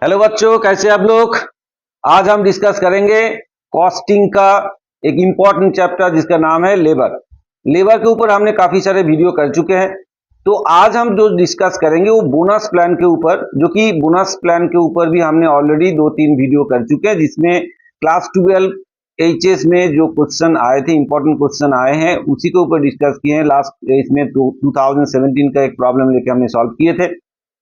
Hello बच्चों, कैसे आप लोग। आज हम डिस्कस करेंगे कॉस्टिंग का एक इम्पॉर्टेंट चैप्टर जिसका नाम है लेबर। लेबर के ऊपर हमने काफी सारे वीडियो कर चुके हैं। तो आज हम जो डिस्कस करेंगे वो बोनस प्लान के ऊपर, जो कि बोनस प्लान के ऊपर भी हमने ऑलरेडी 2-3 वीडियो कर चुके हैं, जिसमें क्लास 12 एचएस में जो क्वेश्चन आए थे, इंपॉर्टेंट क्वेश्चन आए हैं, उसी के ऊपर डिस्कस किए हैं। लास्ट इसमें 2017 का एक प्रॉब्लम लेके हमने सॉल्व किए थे।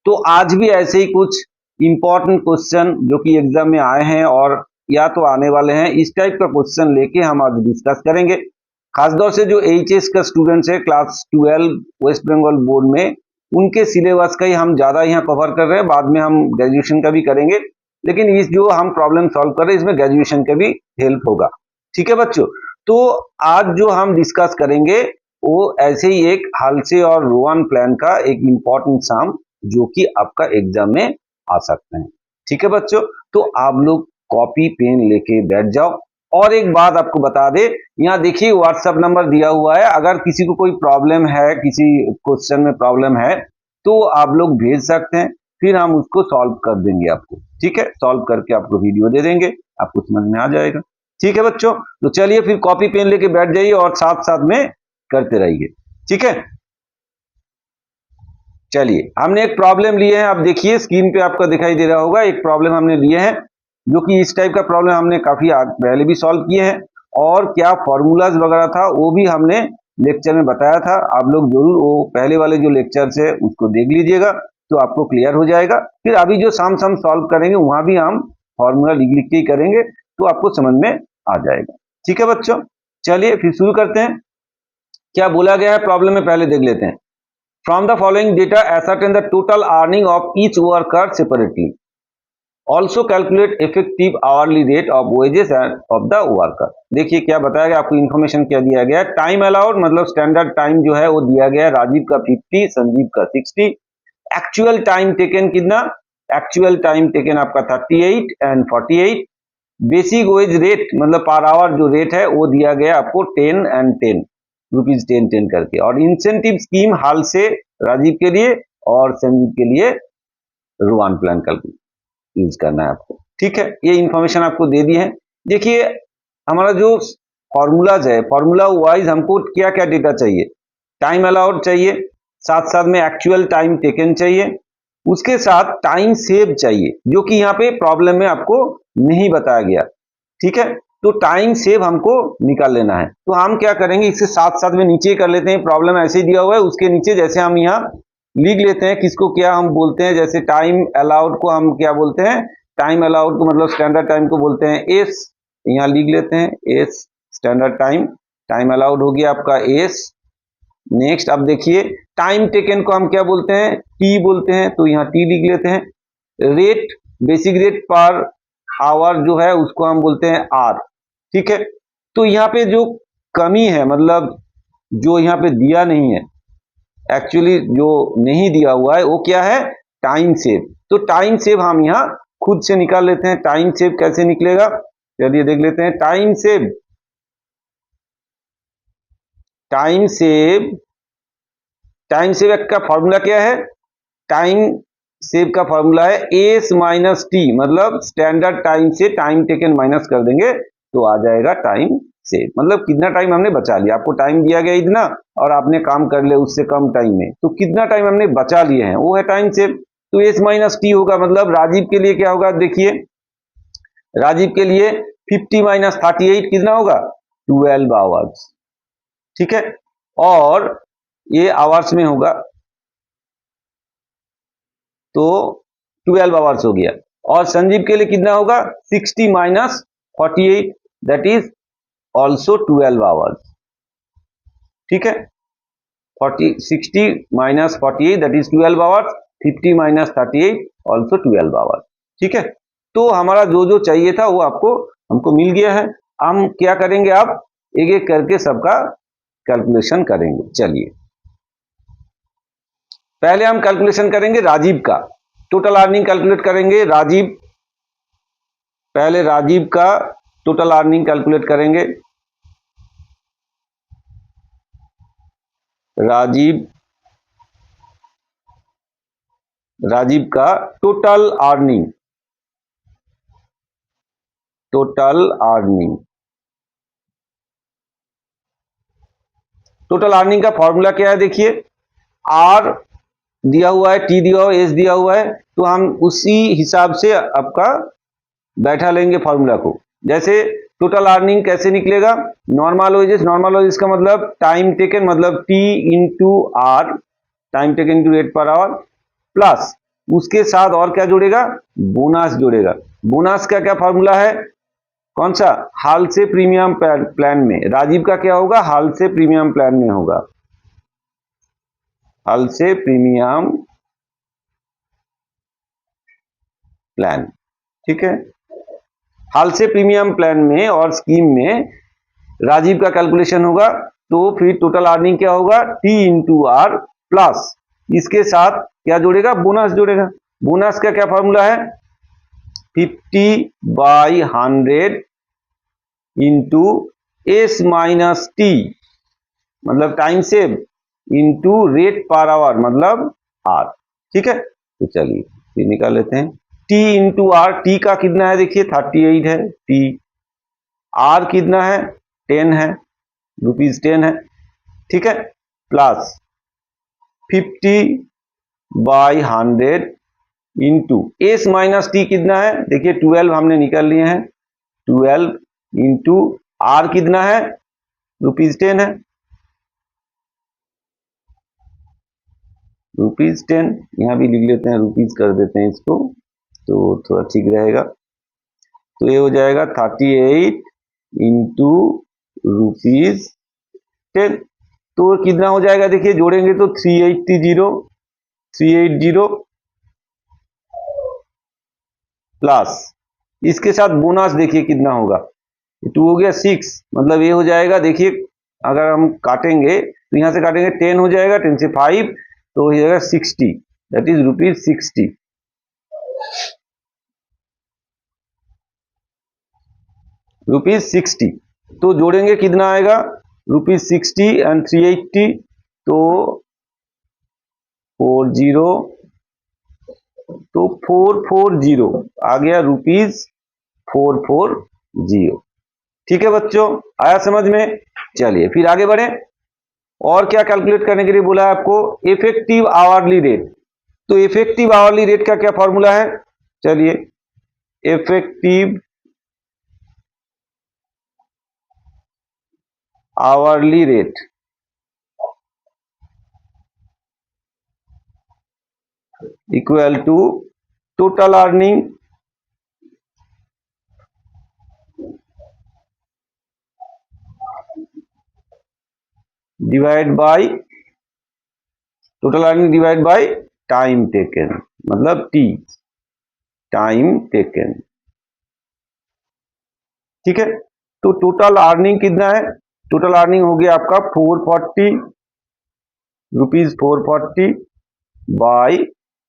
तो आज भी ऐसे ही कुछ इंपॉर्टेंट क्वेश्चन जो कि एग्जाम में आए हैं और या तो आने वाले हैं, इस टाइप का क्वेश्चन लेके हम आज डिस्कस करेंगे। खासतौर से जो एचएस का स्टूडेंट्स है क्लास 12 वेस्ट बंगाल बोर्ड में, उनके सिलेबस का ही हम ज्यादा यहाँ कवर कर रहे हैं। बाद में हम ग्रेजुएशन का भी करेंगे, लेकिन इस जो हम प्रॉब्लम सॉल्व कर रहे हैं इसमें ग्रेजुएशन का भी हेल्प होगा। ठीक है बच्चों, तो आज जो हम डिस्कस करेंगे वो ऐसे ही एक हालसे और रोवन प्लान का एक इंपॉर्टेंट सम जो कि आपका एग्जाम में आ सकते हैं। ठीक है बच्चों, तो आप लोग कॉपी पेन लेके बैठ जाओ। और एक बात आपको बता दे, यहाँ देखिए व्हाट्सएप नंबर दिया हुआ है। अगर किसी को कोई प्रॉब्लम है, किसी क्वेश्चन में प्रॉब्लम है, तो आप लोग भेज सकते हैं, फिर हम उसको सॉल्व कर देंगे आपको। ठीक है, सॉल्व करके आपको वीडियो दे देंगे, आपको समझ में आ जाएगा। ठीक है बच्चों, तो चलिए फिर कॉपी पेन लेके बैठ जाइए और साथ साथ में करते रहिए। ठीक है, चलिए हमने एक प्रॉब्लम लिए है। आप देखिए स्क्रीन पे आपका दिखाई दे रहा होगा, एक प्रॉब्लम हमने लिए है जो कि इस टाइप का प्रॉब्लम हमने काफी पहले भी सॉल्व किए हैं। और क्या फॉर्मूलाज वगैरह था वो भी हमने लेक्चर में बताया था। आप लोग जरूर वो पहले वाले जो लेक्चर है उसको देख लीजिएगा, तो आपको क्लियर हो जाएगा। फिर अभी जो सम सॉल्व करेंगे वहां भी हम फॉर्मूला लिख लिख के ही करेंगे, तो आपको समझ में आ जाएगा। ठीक है बच्चों, चलिए फिर शुरू करते हैं। क्या बोला गया है प्रॉब्लम में, पहले देख लेते हैं। From the following data, ascertain the total earning of each worker separately. Also calculate effective hourly rate of wages of the worker. देखिए क्या बताया गया, आपको इन्फॉर्मेशन क्या दिया गया है। टाइम अलाउड मतलब स्टैंडर्ड टाइम जो है वो दिया गया है, राजीव का 50, संजीव का 60। एक्चुअल टाइम टेकन कितना, एक्चुअल टाइम टेकन आपका 38 एंड 48। बेसिक वेज रेट मतलब पर आवर जो रेट है वो दिया गया आपको 10 एंड 10 रुपीज 10 करके। और इंसेंटिव स्कीम हाल से राजीव के लिए और संजीव के लिए रुआन प्लान का यूज करना है आपको। ठीक है, ये इंफॉर्मेशन आपको दे दी है। देखिए हमारा जो फॉर्मूलाज है, फॉर्मूला वाइज हमको क्या क्या डेटा चाहिए। टाइम अलाउड चाहिए, साथ साथ में एक्चुअल टाइम टेकन चाहिए, उसके साथ टाइम सेव चाहिए, जो कि यहाँ पे प्रॉब्लम में आपको नहीं बताया गया। ठीक है, तो टाइम सेव हमको निकाल लेना है। तो हम क्या करेंगे, इससे साथ साथ में नीचे कर लेते हैं। प्रॉब्लम ऐसे दिया हुआ है, उसके नीचे जैसे हम यहाँ लिख लेते हैं किसको क्या हम बोलते हैं। जैसे टाइम अलाउड को हम क्या बोलते हैं, टाइम अलाउड को मतलब स्टैंडर्ड टाइम को बोलते हैं एस। यहाँ लिख लेते हैं S standard time. Time allowed हो गया आपका एस। नेक्स्ट अब देखिए टाइम टेकन को हम क्या बोलते हैं, टी बोलते हैं, तो यहाँ टी लिख लेते हैं। Rate basic rate per our जो है उसको हम बोलते हैं आर। ठीक है, तो यहाँ पे जो कमी है मतलब जो यहाँ पे दिया नहीं है, एक्चुअली जो नहीं दिया हुआ है वो क्या है, टाइम सेव। तो टाइम सेव हम यहाँ खुद से निकाल लेते हैं। टाइम सेव कैसे निकलेगा, चलिए देख लेते हैं। Time save, time save, time save का फॉर्मूला क्या है, टाइम सेव का फॉर्मूला है एस माइनस टी, मतलब स्टैंडर्ड टाइम से टाइम टेकन माइनस कर देंगे तो आ जाएगा टाइम सेव। मतलब कितना टाइम हमने बचा लिया, आपको टाइम दिया गया इतना और आपने काम कर लिया उससे कम टाइम में, तो कितना टाइम हमने बचा लिए हैं वो है टाइम सेव। तो एस माइनस टी होगा, मतलब राजीव के लिए क्या होगा, देखिए राजीव के लिए 50 माइनस 38 कितना होगा, 12 आवर्स। ठीक है, और ये आवर्स में होगा तो 12 आवर्स हो गया। और संजीव के लिए कितना होगा, 60 minus 48 that is also 12 hours. ठीक है, 60 minus 48 that is 12 hours, 50 minus 38 also 12 hours. ठीक है, तो हमारा जो जो चाहिए था वो आपको हमको मिल गया है। हम क्या करेंगे, आप एक एक करके सबका कैलकुलेशन करेंगे। चलिए पहले हम कैलकुलेशन करेंगे राजीव का, टोटल अर्निंग कैलकुलेट करेंगे राजीव। पहले राजीव का टोटल अर्निंग कैलकुलेट करेंगे। राजीव, राजीव का total earning, total earning. Total earning का फॉर्मूला क्या है देखिए, आर दिया हुआ है, टी दिया हुआ है, एस दिया हुआ है, तो हम उसी हिसाब से आपका बैठा लेंगे फॉर्मूला को। जैसे टोटल अर्निंग कैसे निकलेगा, नॉर्मल वेजेस, नॉर्मल वेजेस का मतलब टाइम टेकन, मतलब T into R, time taken into rate per hour, plus उसके साथ और क्या जुड़ेगा, बोनस जुड़ेगा। बोनस का क्या फॉर्मूला है, कौन सा, हाल से प्रीमियम प्लान में, राजीव का क्या होगा, हाल से प्रीमियम प्लान में होगा, हाल से प्रीमियम प्लान, ठीक है। हाल से प्रीमियम प्लान में और स्कीम में राजीव का कैलकुलेशन होगा, तो फिर टोटल अर्निंग क्या होगा, टी इंटू आर प्लस इसके साथ क्या जुड़ेगा, बोनस जुड़ेगा। बोनस का क्या फॉर्मूला है, 50/100 इंटू एस माइनस टी, मतलब time save, into rate per our मतलब आर, ठीक है। तो चलिए फिर निकाल लेते हैं, टी इंटू आर, टी का कितना है देखिए 38 है टी, आर कितना है 10 है, ₹10 है, ठीक है, plus 50/100 into S minus T कितना है देखिए 12 हमने निकाल लिए हैं, 12 इंटू आर कितना है ₹10 है, ₹10, यहां भी लिख लेते हैं, रुपीज कर देते हैं इसको तो थोड़ा ठीक रहेगा। तो ये हो जाएगा 38 इंटू ₹10, तो कितना हो जाएगा देखिए, जोड़ेंगे तो 380 प्लस इसके साथ बोनस देखिए कितना होगा, 2 हो गया 6, मतलब ये हो जाएगा देखिए, अगर हम काटेंगे तो यहां से काटेंगे 10 हो जाएगा, 10 से 5 तो हो जाएगा 60, दैट इज ₹60, ₹60। तो जोड़ेंगे कितना आएगा, ₹60 एंड 380, तो 40, तो 440 आ गया, ₹440। ठीक है बच्चों, आया समझ में। चलिए फिर आगे बढ़े, और क्या कैलकुलेट करने के लिए बोला है आपको, इफेक्टिव आवरली रेट। तो इफेक्टिव आवरली रेट का क्या फॉर्मूला है, चलिए, effective hourly rate equal to total earning divide by, total earning divide by time taken, मतलब टी, टाइम टेकन, ठीक है। तो टोटल अर्निंग कितना है, टोटल अर्निंग हो गया आपका ₹440 बाय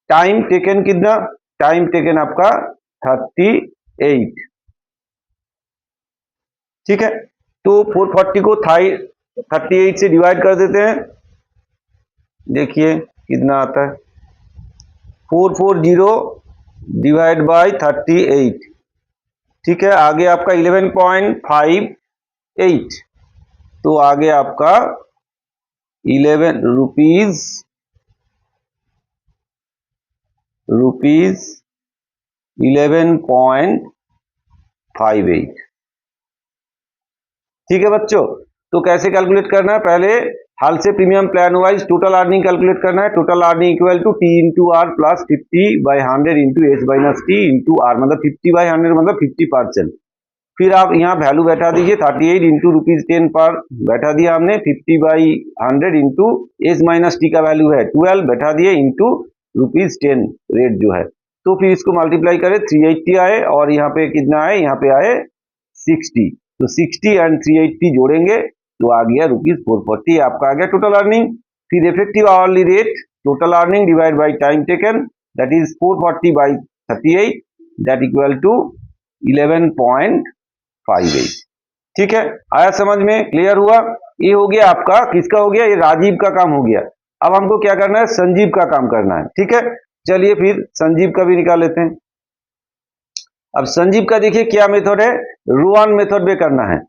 टाइम टेकन कितना, टाइम टेकन आपका 38, ठीक है। तो 440 को 38 से डिवाइड कर देते हैं, देखिए कितना आता है, 440 डिवाइड बाय 38, ठीक है। आगे आपका 11.58, तो आगे आपका 11 रुपीज 11.58, ठीक है बच्चों। तो कैसे कैलकुलेट करना है, पहले हाल से premium plan wise total earning calculate करना है, total earning equal to T into R plus 50/100 into S minus T into R, मतलब 50/100 मतलब 50%। फिर आप यहाँ वैल्यू बैठा दीजिए, 38 इंटू ₹10 पर बैठा दिया हमने, 50/100 इंटू एस माइनस टी का वैल्यू है 12 बैठा दिए, इंटू ₹10 रेट जो है, तो फिर इसको मल्टीप्लाई करें, 380 आए, और यहाँ पे कितना आए, यहाँ पे आए 60, तो 60 एंड 380 जोड़ेंगे तो आ गया ₹440, आपका आ गया टोटल अर्निंग। फिर effective hourly rate, total earning divide by time taken, that is 440/38, that equal to 11.58, ठीक है। आया समझ में, क्लियर हुआ। ये हो गया आपका, किसका हो गया, ये राजीव का काम हो गया। अब हमको क्या करना है, संजीव का काम करना है, ठीक है। चलिए फिर संजीव का भी निकाल लेते हैं। अब संजीव का देखिए क्या मेथड है, रुआन मेथड में करना है।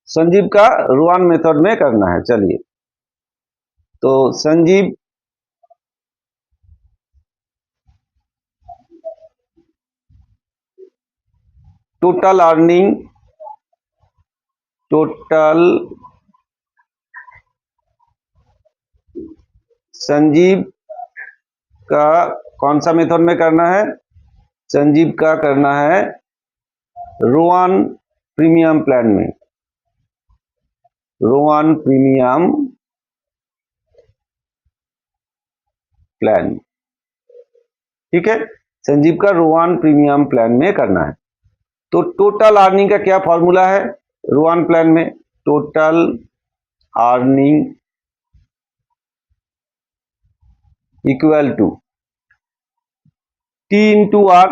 संजीव का रुआन मेथड में करना है। चलिए, तो Sanjeev total earning, total Sanjeev का कौन सा मेथड में करना है, संजीव का करना है रोआन प्रीमियम प्लान में, रोआन प्रीमियम प्लान। ठीक है, संजीव का रोआन प्रीमियम प्लान में करना है। तो टोटल अर्निंग का क्या फॉर्मूला है रोआन प्लान में, total earning equal to T into R,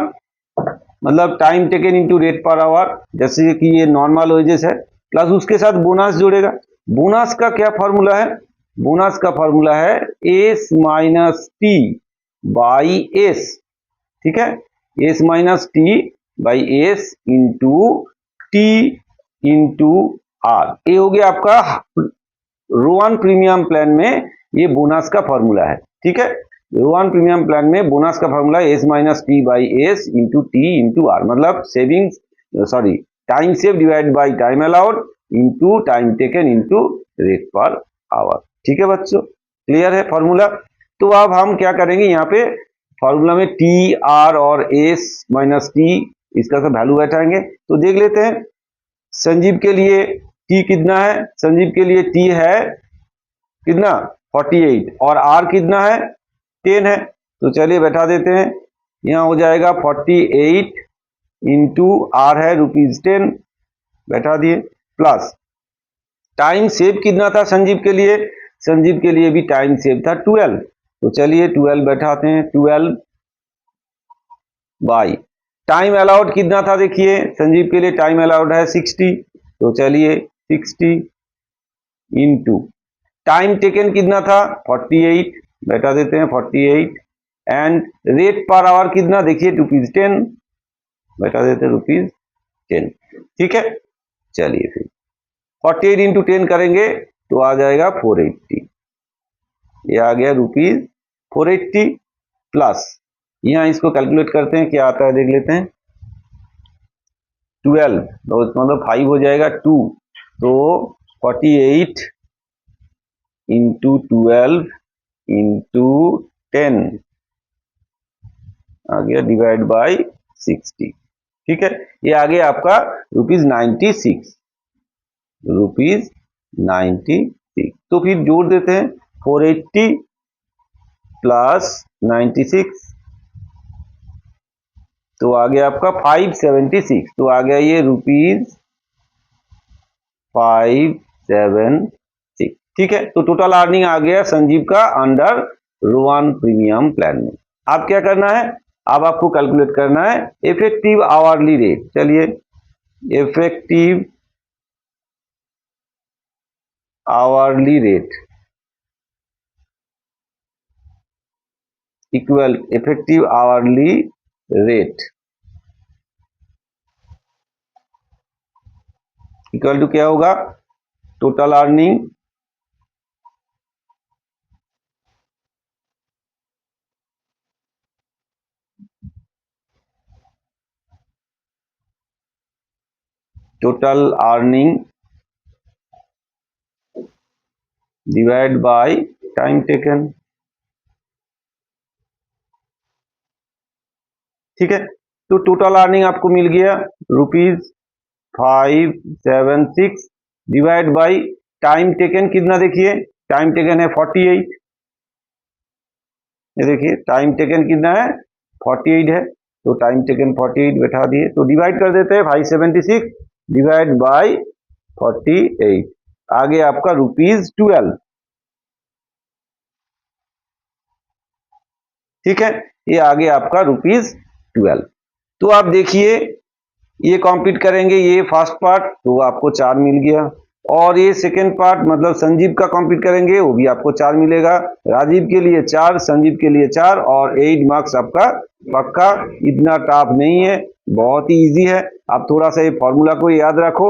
मतलब time taken into rate per hour, जैसे कि ये नॉर्मल वेजेस है, प्लस उसके साथ बोनस जोड़ेगा। बोनस का क्या फॉर्मूला है, बोनस का फॉर्मूला है S minus T by S. ठीक है, S minus T by S into T into R. ये हो गया आपका रोआन प्रीमियम प्लान में ये बोनस का फॉर्मूला है। ठीक है, रोआन प्रीमियम प्लान में बोनस का formula S minus T by S into T into R, मतलब savings sorry time save divide by time allowed into time taken into rate per hour. ठीक है बच्चों, क्लियर है फॉर्मूला। तो अब हम क्या करेंगे, यहाँ पे फॉर्मूला में टी आर और एस माइनस टी इसका सब वैल्यू बैठाएंगे। तो देख लेते हैं संजीव के लिए टी कितना है, संजीव के लिए टी है कितना 48 और आर कितना है 10 है। तो चलिए बैठा देते हैं, यहाँ हो जाएगा 48 इंटू आर है ₹10, बैठा दिए, प्लस टाइम सेव कितना था संजीव के लिए, संजीव के लिए भी टाइम सेव था 12। तो चलिए 12 बैठाते हैं, 12 बाई टाइम अलाउड कितना था, देखिए संजीव के लिए टाइम अलाउड है 60। तो चलिए 60 इंटू टाइम टेकन कितना था 48, बैठा देते हैं 48, एंड रेट पर आवर कितना, देखिए ₹10, बैठा देते हैं ₹10। ठीक है, चलिए फिर 48 इंटू 10 करेंगे तो आ जाएगा 480, ये आ गया ₹480, प्लस यहाँ इसको कैलकुलेट करते हैं क्या आता है देख लेते हैं, 12 तो मतलब 5 हो जाएगा 2, तो 48 इंटू 12 इंटू 10 आ गया डिवाइड बाई 60। ठीक है, ये आ गया आपका ₹96, ₹96। तो फिर जोड़ देते हैं 480 प्लस 96, तो आ गया आपका 576। तो आ गया ये ₹576। ठीक है, तो टोटल अर्निंग आ गया संजीव का अंडर रोआन प्रीमियम प्लान में। अब क्या करना है, अब आपको कैलकुलेट करना है इफेक्टिव आवरली रेट। चलिए, effective hourly rate equal effective hourly rate equal to क्या होगा, total earning divide by time taken. ठीक है, तो टोटल अर्निंग आपको मिल गया ₹576 डिवाइड बाई टाइम टेकन कितना, देखिए टाइम टेकन है 48, ये देखिए टाइम टेकन कितना है 48 है, तो टाइम टेकन 48 बैठा दिए, तो डिवाइड कर देते हैं 576 डिवाइड बाई 48, आगे आपका ₹12। ठीक है, ये आगे आपका ₹12। तो आप देखिए ये कंप्लीट करेंगे ये फर्स्ट पार्ट, तो आपको 4 मिल गया। और ये सेकेंड पार्ट मतलब संजीव का कंप्लीट करेंगे, वो भी आपको 4 मिलेगा। राजीव के लिए 4, संजीव के लिए 4 और 8 मार्क्स आपका पक्का। इतना टफ नहीं है, बहुत ही इजी है। आप थोड़ा सा ये फॉर्मूला को याद रखो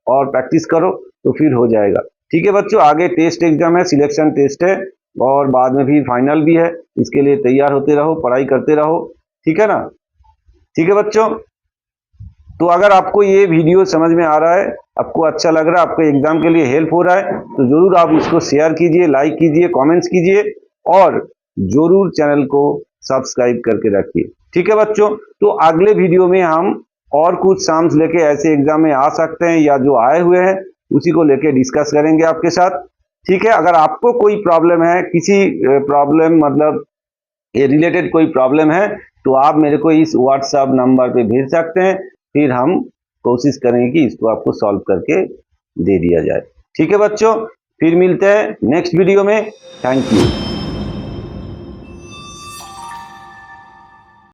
और प्रैक्टिस करो तो फिर हो जाएगा। ठीक है बच्चों, आगे टेस्ट एग्जाम है, सिलेक्शन टेस्ट है और बाद में भी फाइनल भी है। इसके लिए तैयार होते रहो, पढ़ाई करते रहो, ठीक है ना। ठीक है बच्चों, तो अगर आपको ये वीडियो समझ में आ रहा है, आपको अच्छा लग रहा है, आपको एग्जाम के लिए हेल्प हो रहा है, तो जरूर आप इसको शेयर कीजिए, लाइक कीजिए, कमेंट्स कीजिए और जरूर चैनल को सब्सक्राइब करके रखिए। ठीक है बच्चों, तो अगले वीडियो में हम और कुछ सम्स लेके ऐसे एग्जाम में आ सकते हैं या जो आए हुए हैं उसी को लेके डिस्कस करेंगे आपके साथ। ठीक है, अगर आपको कोई प्रॉब्लम है, किसी प्रॉब्लम मतलब ये रिलेटेड कोई प्रॉब्लम है, तो आप मेरे को इस व्हाट्सएप नंबर पे भेज सकते हैं, फिर हम कोशिश करेंगे कि इसको आपको सॉल्व करके दे दिया जाए। ठीक है बच्चों, फिर मिलते हैं नेक्स्ट वीडियो में। Thank you.